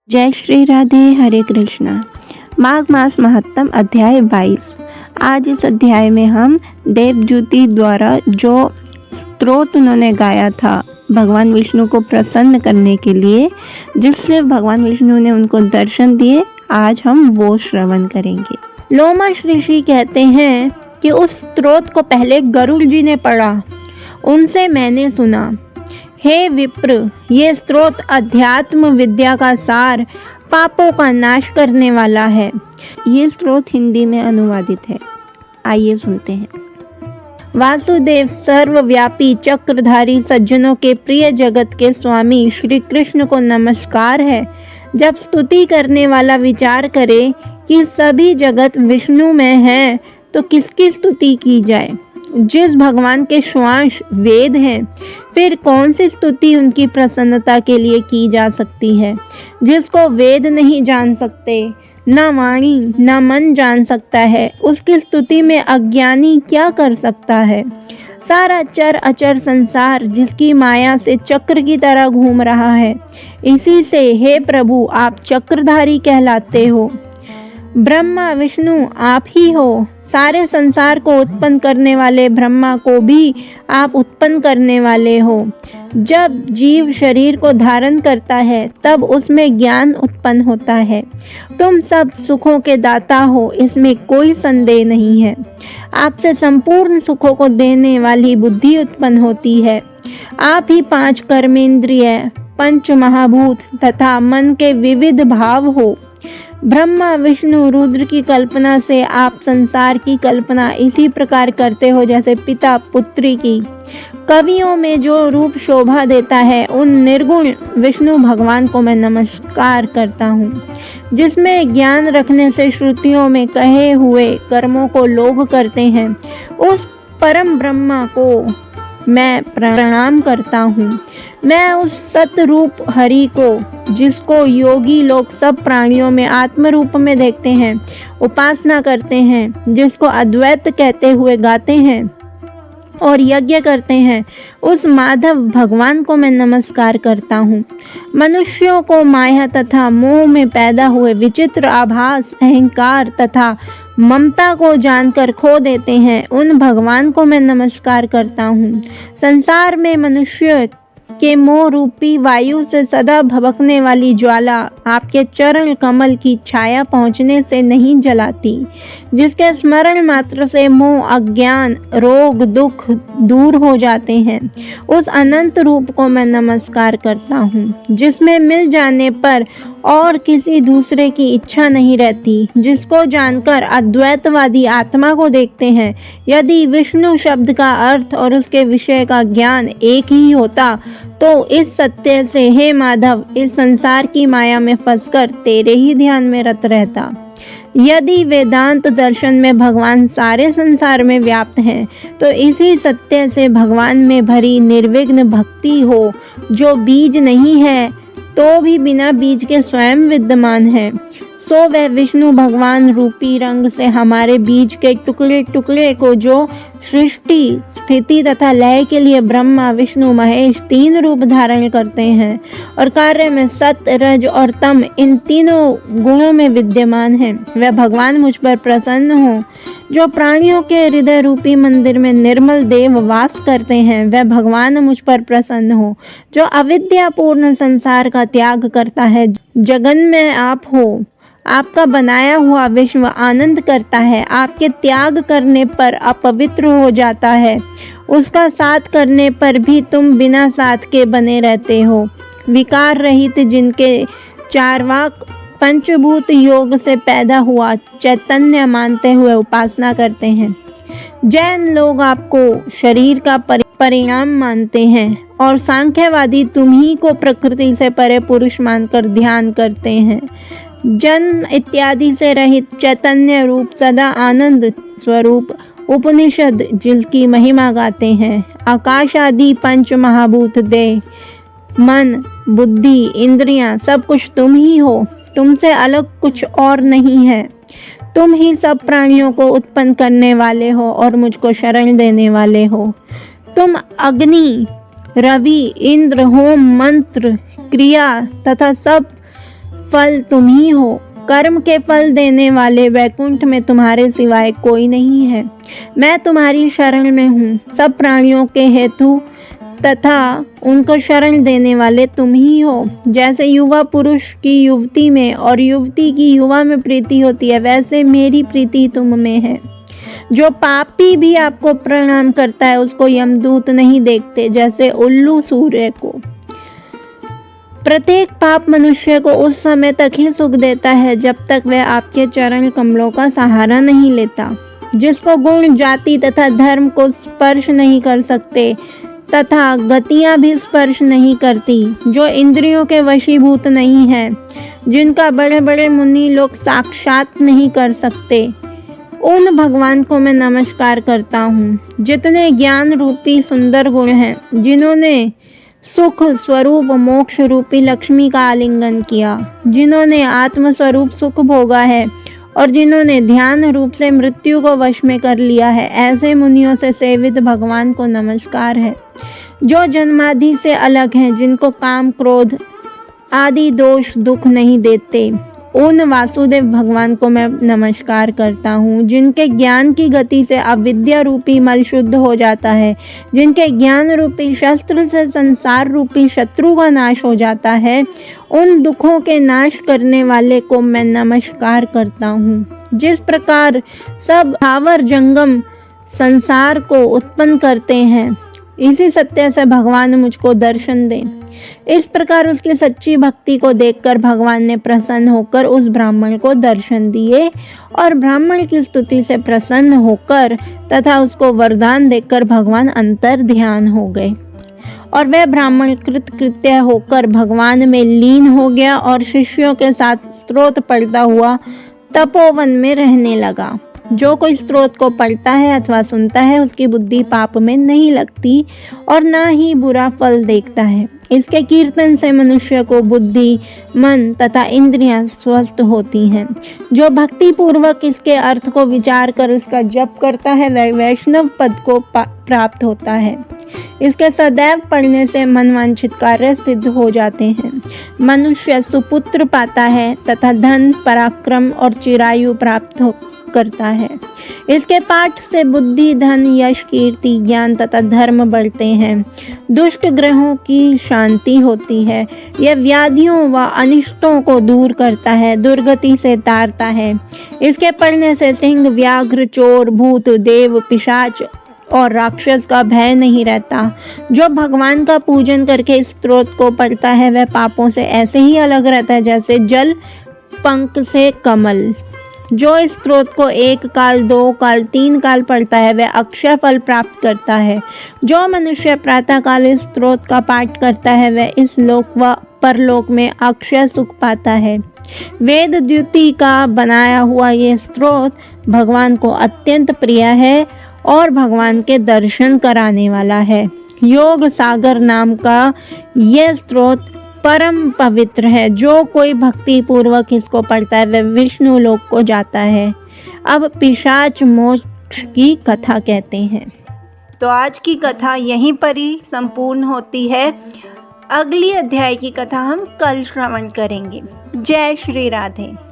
जय श्री राधे। हरे कृष्णा। माघ मास महत्तम अध्याय 22। आज इस अध्याय में हम देवज्योति द्वारा जो स्तोत्र उन्होंने गाया था भगवान विष्णु को प्रसन्न करने के लिए, जिससे भगवान विष्णु ने उनको दर्शन दिए, आज हम वो श्रवण करेंगे। लोमश ऋषि कहते हैं कि उस स्तोत्र को पहले गरुड़ जी ने पढ़ा, उनसे मैंने सुना। हे विप्र, ये स्तोत्र अध्यात्म विद्या का सार, पापों का नाश करने वाला है। ये स्तोत्र हिंदी में अनुवादित है। आइए सुनते हैं। वासुदेव सर्वव्यापी चक्रधारी सज्जनों के प्रिय जगत के स्वामी श्री कृष्ण को नमस्कार है। जब स्तुति करने वाला विचार करे कि सभी जगत विष्णु में है तो किसकी स्तुति की जाए। जिस भगवान के श्वास वेद हैं, फिर कौन सी स्तुति उनकी प्रसन्नता के लिए की जा सकती है। जिसको वेद नहीं जान सकते, न वाणी न मन जान सकता है, उसकी स्तुति में अज्ञानी क्या कर सकता है। सारा चर अचर संसार जिसकी माया से चक्र की तरह घूम रहा है, इसी से हे प्रभु आप चक्रधारी कहलाते हो। ब्रह्मा विष्णु आप ही हो। सारे संसार को उत्पन्न करने वाले ब्रह्मा को भी आप उत्पन्न करने वाले हो। जब जीव शरीर को धारण करता है तब उसमें ज्ञान उत्पन्न होता है। तुम सब सुखों के दाता हो, इसमें कोई संदेह नहीं है। आपसे संपूर्ण सुखों को देने वाली बुद्धि उत्पन्न होती है। आप ही 5 कर्मेंद्रिय, पंच महाभूत तथा मन के विविध भाव हो। ब्रह्मा विष्णु रुद्र की कल्पना से आप संसार की कल्पना इसी प्रकार करते हो जैसे पिता पुत्री की। कवियों में जो रूप शोभा देता है, उन निर्गुण विष्णु भगवान को मैं नमस्कार करता हूँ। जिसमें ज्ञान रखने से श्रुतियों में कहे हुए कर्मों को लोग करते हैं, उस परम ब्रह्मा को मैं प्रणाम करता हूँ। मैं उस सतरूप हरि को, जिसको योगी लोग सब प्राणियों में आत्म रूप में देखते हैं, उपासना करते हैं, जिसको अद्वैत कहते हुए गाते हैं और यज्ञ करते हैं, उस माधव भगवान को मैं नमस्कार करता हूँ। मनुष्यों को माया तथा मोह में पैदा हुए विचित्र आभास, अहंकार तथा ममता को जानकर खो देते हैं, उन भगवान को मैं नमस्कार करता हूँ। संसार में मनुष्य के मोह रूपी वायु से सदा भभकने वाली ज्वाला आपके चरण कमल की छाया पहुँचने से नहीं जलाती। जिसके स्मरण मात्र से मोह, अज्ञान, रोग, दुख दूर हो जाते हैं, उस अनंत रूप को मैं नमस्कार करता हूँ। जिसमें मिल जाने पर और किसी दूसरे की इच्छा नहीं रहती, जिसको जानकर अद्वैतवादी आत्मा को देखते हैं। यदि विष्णु शब्द का अर्थ और उसके विषय का ज्ञान एक ही होता तो इस सत्य से हे माधव इस संसार की माया में फंसकर तेरे ही ध्यान में रत रहता। यदि वेदांत दर्शन में भगवान सारे संसार में व्याप्त हैं, तो इसी सत्य से भगवान में भरी निर्विघ्न भक्ति हो, जो बीज नहीं है तो भी बिना बीज के स्वयं विद्यमान है। सो वह विष्णु भगवान रूपी रंग से हमारे बीज के टुकड़े टुकड़े को, जो सृष्टि स्थिति तथा लय के लिए ब्रह्मा विष्णु महेश 3 रूप धारण करते हैं और कार्य में सत्य रज और तम इन तीनों गुणों में विद्यमान है, वह भगवान मुझ पर प्रसन्न हो। जो प्राणियों के हृदय रूपी मंदिर में निर्मल देव वास करते हैं, वह भगवान मुझ पर प्रसन्न हो। जो अविद्यापूर्ण संसार का त्याग करता है, जगन में आप हो, आपका बनाया हुआ विश्व आनंद करता है। आपके त्याग करने पर अपवित्र हो जाता है, उसका साथ करने पर भी तुम बिना साथ के बने रहते हो। विकार रहित जिनके चारवाक पंचभूत योग से पैदा हुआ चैतन्य मानते हुए उपासना करते हैं। जैन लोग आपको शरीर का परिणाम मानते हैं और सांख्यवादी तुम्ही को प्रकृति से परे पुरुष मानकर ध्यान करते हैं। जन्म इत्यादि से रहित चैतन्य रूप सदा आनंद स्वरूप उपनिषद जिसकी महिमा गाते हैं। आकाश आदि 5 महाभूत देह, मन, बुद्धि, इंद्रियां सब कुछ तुम ही हो। तुमसे अलग कुछ और नहीं है। तुम ही सब प्राणियों को उत्पन्न करने वाले हो और मुझको शरण देने वाले हो। तुम अग्नि, रवि, इंद्र, होम, मंत्र, क्रिया तथा सब फल तुम ही हो। कर्म के फल देने वाले वैकुंठ में तुम्हारे सिवाय कोई नहीं है। मैं तुम्हारी शरण में हूँ। सब प्राणियों के हेतु तथा उनको शरण देने वाले तुम ही हो। जैसे युवा पुरुष की युवती में और युवती की युवा में प्रीति होती है, वैसे मेरी प्रीति तुम में है। जो पापी भी आपको प्रणाम करता है उसको यमदूत नहीं देखते, जैसे उल्लू सूर्य को। प्रत्येक पाप मनुष्य को उस समय तक ही सुख देता है जब तक वह आपके चरण कमलों का सहारा नहीं लेता। जिसको गुण, जाति तथा धर्म को स्पर्श नहीं कर सकते तथा गतियां भी स्पर्श नहीं करती, जो इंद्रियों के वशीभूत नहीं है, जिनका बड़े बड़े मुनि लोग साक्षात नहीं कर सकते, उन भगवान को मैं नमस्कार करता हूँ। जितने ज्ञान रूपी सुंदर गुण हैं, जिन्होंने सुख स्वरूप मोक्ष रूपी लक्ष्मी का आलिंगन किया, जिन्होंने आत्म स्वरूप सुख भोगा है और जिन्होंने ध्यान रूप से मृत्यु को वश में कर लिया है, ऐसे मुनियों से सेवित भगवान को नमस्कार है। जो जन्मादि से अलग हैं, जिनको काम क्रोध आदि दोष दुख नहीं देते, उन वासुदेव भगवान को मैं नमस्कार करता हूँ। जिनके ज्ञान की गति से अविद्या रूपी मल शुद्ध हो जाता है, जिनके ज्ञान रूपी शस्त्र से संसार रूपी शत्रु का नाश हो जाता है, उन दुखों के नाश करने वाले को मैं नमस्कार करता हूँ। जिस प्रकार सब स्थावर जंगम संसार को उत्पन्न करते हैं, इसी सत्य से भगवान मुझको दर्शन दें। इस प्रकार उसकी सच्ची भक्ति को देखकर भगवान ने प्रसन्न होकर उस ब्राह्मण को दर्शन दिए और ब्राह्मण की स्तुति से प्रसन्न होकर तथा उसको वरदान देकर भगवान अंतर ध्यान हो गए और वह ब्राह्मण कृतकृत्य होकर भगवान में लीन हो गया और शिष्यों के साथ स्रोत पढ़ता हुआ तपोवन में रहने लगा। जो कोई स्रोत को पढ़ता है अथवा सुनता है, उसकी बुद्धि पाप में नहीं लगती और ना ही बुरा फल देखता है। इसके कीर्तन से मनुष्य को बुद्धि, मन तथा इंद्रियां स्वस्थ होती हैं। जो भक्ति पूर्वक इसके अर्थ को विचार कर इसका जप करता है, वह वैष्णव पद को प्राप्त होता है। इसके सदैव पढ़ने से मनवांछित कार्य सिद्ध हो जाते हैं। मनुष्य सुपुत्र पाता है तथा धन, पराक्रम और चिरायु प्राप्त करता है। इसके पाठ से बुद्धि, धन, यश, कीर्ति, ज्ञान तथा धर्म बढ़ते हैं। दुष्ट ग्रहों की शांति होती है। यह व्याधियों व अनिष्टों को दूर करता है, दुर्गति से तारता है। इसके पढ़ने से सिंह, व्याघ्र, चोर, भूत, देव, पिशाच और राक्षस का भय नहीं रहता। जो भगवान का पूजन करके इस स्त्रोत को पढ़ता है, वह पापों से ऐसे ही अलग रहता है जैसे जल पंख से कमल। जो इस स्त्रोत को 1 काल, 2 काल, 3 काल पढ़ता है, वह अक्षय फल प्राप्त करता है। जो मनुष्य प्रातः काल इस स्त्रोत का पाठ करता है, वह इस लोक व परलोक में अक्षय सुख पाता है। वेद द्युति का बनाया हुआ ये स्त्रोत भगवान को अत्यंत प्रिय है और भगवान के दर्शन कराने वाला है। योग सागर नाम का यह स्त्रोत परम पवित्र है। जो कोई भक्ति पूर्वक इसको पढ़ता है, वह विष्णु लोक को जाता है। अब पिशाच मोक्ष की कथा कहते हैं। तो आज की कथा यहीं पर ही संपूर्ण होती है। अगली अध्याय की कथा हम कल श्रवण करेंगे। जय श्री राधे।